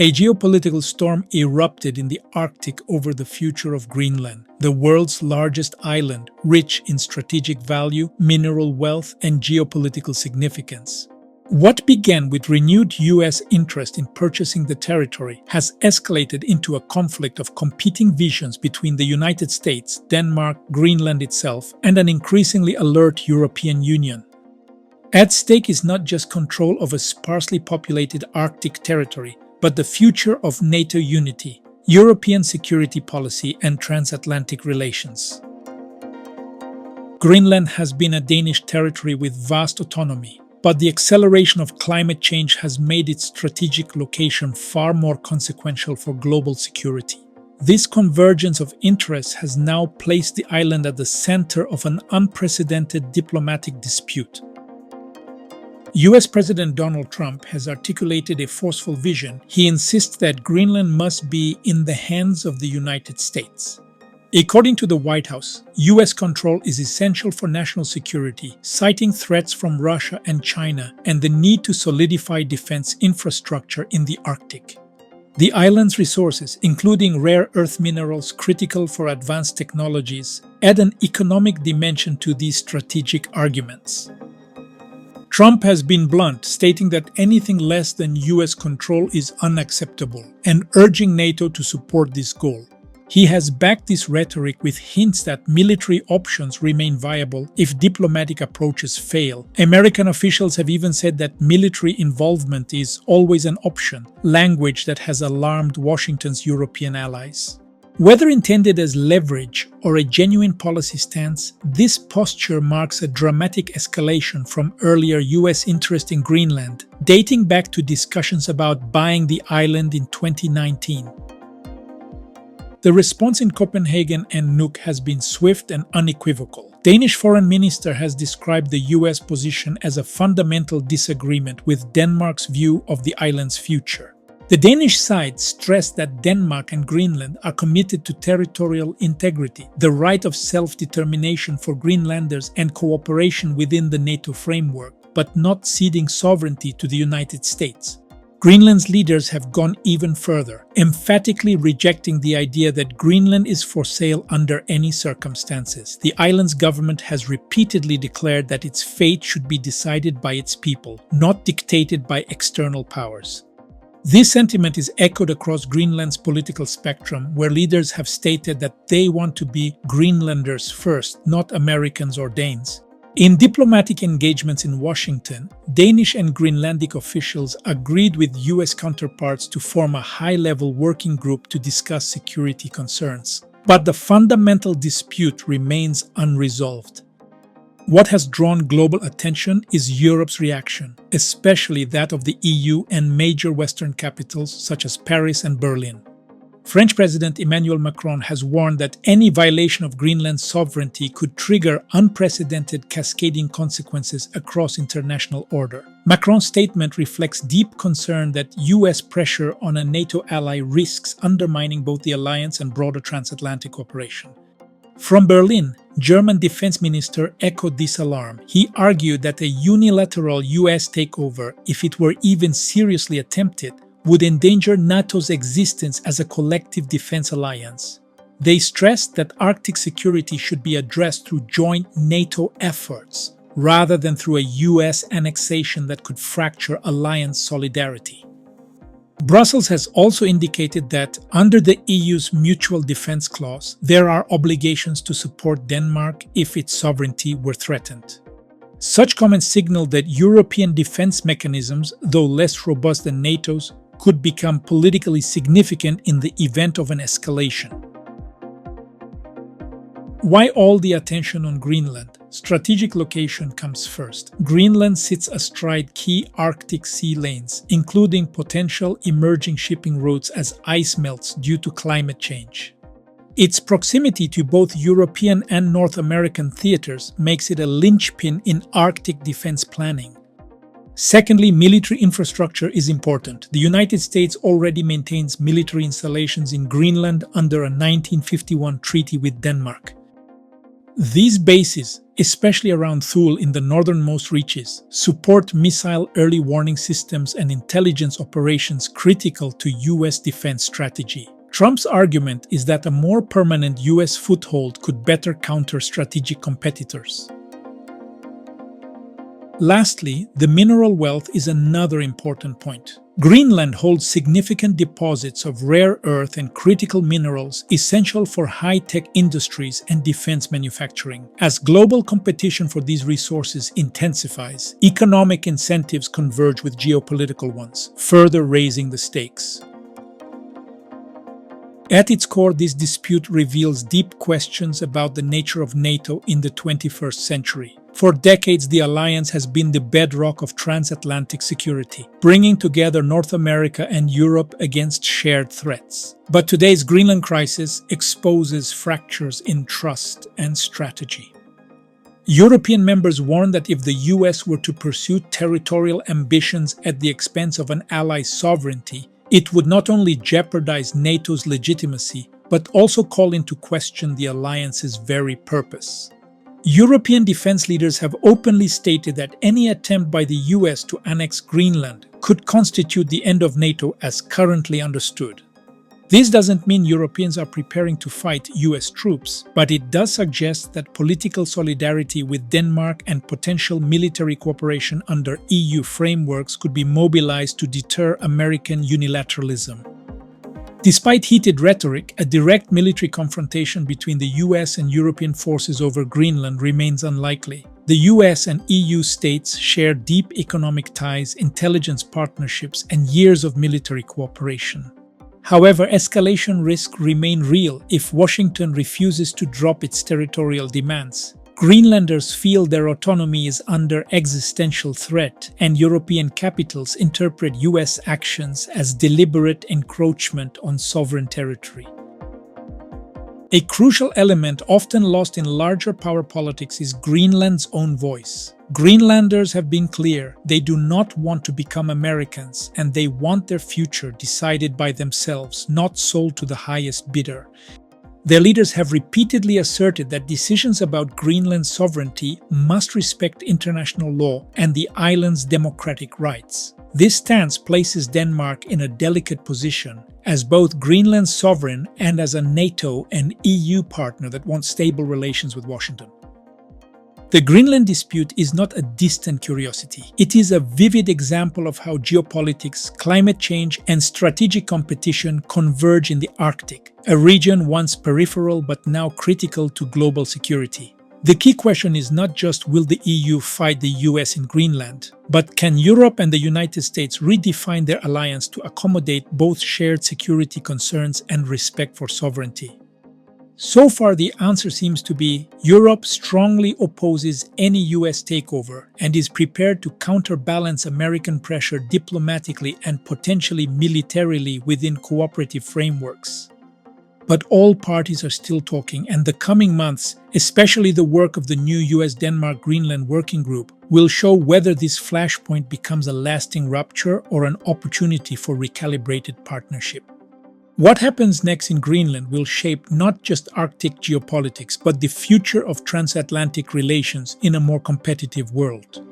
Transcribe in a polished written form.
A geopolitical storm erupted in the Arctic over the future of Greenland, the world's largest island, rich in strategic value, mineral wealth, and geopolitical significance. What began with renewed US interest in purchasing the territory has escalated into a conflict of competing visions between the United States, Denmark, Greenland itself, and an increasingly alert European Union. At stake is not just control of a sparsely populated Arctic territory, but the future of NATO unity, European security policy, and transatlantic relations. Greenland has been a Danish territory with vast autonomy, but the acceleration of climate change has made its strategic location far more consequential for global security. This convergence of interests has now placed the island at the center of an unprecedented diplomatic dispute. US President Donald Trump has articulated a forceful vision. He insists that Greenland must be in the hands of the United States. According to the White House, US control is essential for national security, citing threats from Russia and China and the need to solidify defense infrastructure in the Arctic. The island's resources, including rare earth minerals critical for advanced technologies, add an economic dimension to these strategic arguments. Trump has been blunt, stating that anything less than US control is unacceptable, and urging NATO to support this goal. He has backed this rhetoric with hints that military options remain viable if diplomatic approaches fail. American officials have even said that military involvement is always an option, language that has alarmed Washington's European allies. Whether intended as leverage or a genuine policy stance, this posture marks a dramatic escalation from earlier US interest in Greenland, dating back to discussions about buying the island in 2019. The response in Copenhagen and Nuuk has been swift and unequivocal. Danish Foreign Minister has described the US position as a fundamental disagreement with Denmark's view of the island's future. The Danish side stressed that Denmark and Greenland are committed to territorial integrity, the right of self-determination for Greenlanders, and cooperation within the NATO framework, but not ceding sovereignty to the United States. Greenland's leaders have gone even further, emphatically rejecting the idea that Greenland is for sale under any circumstances. The island's government has repeatedly declared that its fate should be decided by its people, not dictated by external powers. This sentiment is echoed across Greenland's political spectrum, where leaders have stated that they want to be Greenlanders first, not Americans or Danes. In diplomatic engagements in Washington, Danish and Greenlandic officials agreed with US counterparts to form a high-level working group to discuss security concerns. But the fundamental dispute remains unresolved. What has drawn global attention is Europe's reaction, especially that of the EU and major Western capitals such as Paris and Berlin. French President Emmanuel Macron has warned that any violation of Greenland's sovereignty could trigger unprecedented cascading consequences across international order. Macron's statement reflects deep concern that US pressure on a NATO ally risks undermining both the alliance and broader transatlantic cooperation. From Berlin, German Defense Minister echoed this alarm. He argued that a unilateral US takeover, if it were even seriously attempted, would endanger NATO's existence as a collective defense alliance. They stressed that Arctic security should be addressed through joint NATO efforts, rather than through a US annexation that could fracture alliance solidarity. Brussels has also indicated that, under the EU's Mutual Defence Clause, there are obligations to support Denmark if its sovereignty were threatened. Such comments signal that European defense mechanisms, though less robust than NATO's, could become politically significant in the event of an escalation. Why all the attention on Greenland? Strategic location comes first. Greenland sits astride key Arctic sea lanes, including potential emerging shipping routes as ice melts due to climate change. Its proximity to both European and North American theaters makes it a linchpin in Arctic defense planning. Secondly, military infrastructure is important. The United States already maintains military installations in Greenland under a 1951 treaty with Denmark. These bases, especially around Thule in the northernmost reaches, support missile early warning systems and intelligence operations critical to US defense strategy. Trump's argument is that a more permanent US foothold could better counter strategic competitors. Lastly, the mineral wealth is another important point. Greenland holds significant deposits of rare earth and critical minerals essential for high-tech industries and defense manufacturing. As global competition for these resources intensifies, economic incentives converge with geopolitical ones, further raising the stakes. At its core, this dispute reveals deep questions about the nature of NATO in the 21st century. For decades, the alliance has been the bedrock of transatlantic security, bringing together North America and Europe against shared threats. But today's Greenland crisis exposes fractures in trust and strategy. European members warn that if the US were to pursue territorial ambitions at the expense of an ally's sovereignty, it would not only jeopardize NATO's legitimacy, but also call into question the alliance's very purpose. European defense leaders have openly stated that any attempt by the US to annex Greenland could constitute the end of NATO as currently understood. This doesn't mean Europeans are preparing to fight US troops, but it does suggest that political solidarity with Denmark and potential military cooperation under EU frameworks could be mobilized to deter American unilateralism. Despite heated rhetoric, a direct military confrontation between the US and European forces over Greenland remains unlikely. The US and EU states share deep economic ties, intelligence partnerships, and years of military cooperation. However, escalation risks remain real if Washington refuses to drop its territorial demands. Greenlanders feel their autonomy is under existential threat, and European capitals interpret US actions as deliberate encroachment on sovereign territory. A crucial element often lost in larger power politics is Greenland's own voice. Greenlanders have been clear they do not want to become Americans, and they want their future decided by themselves, not sold to the highest bidder. Their leaders have repeatedly asserted that decisions about Greenland's sovereignty must respect international law and the island's democratic rights. This stance places Denmark in a delicate position, as both Greenland's sovereign and as a NATO and EU partner that wants stable relations with Washington. The Greenland dispute is not a distant curiosity. It is a vivid example of how geopolitics, climate change, and strategic competition converge in the Arctic, a region once peripheral but now critical to global security. The key question is not just will the EU fight the US in Greenland, but can Europe and the United States redefine their alliance to accommodate both shared security concerns and respect for sovereignty? So far, the answer seems to be Europe strongly opposes any US takeover and is prepared to counterbalance American pressure diplomatically and potentially militarily within cooperative frameworks. But all parties are still talking, and the coming months, especially the work of the new US-Denmark-Greenland Working Group, will show whether this flashpoint becomes a lasting rupture or an opportunity for recalibrated partnership. What happens next in Greenland will shape not just Arctic geopolitics, but the future of transatlantic relations in a more competitive world.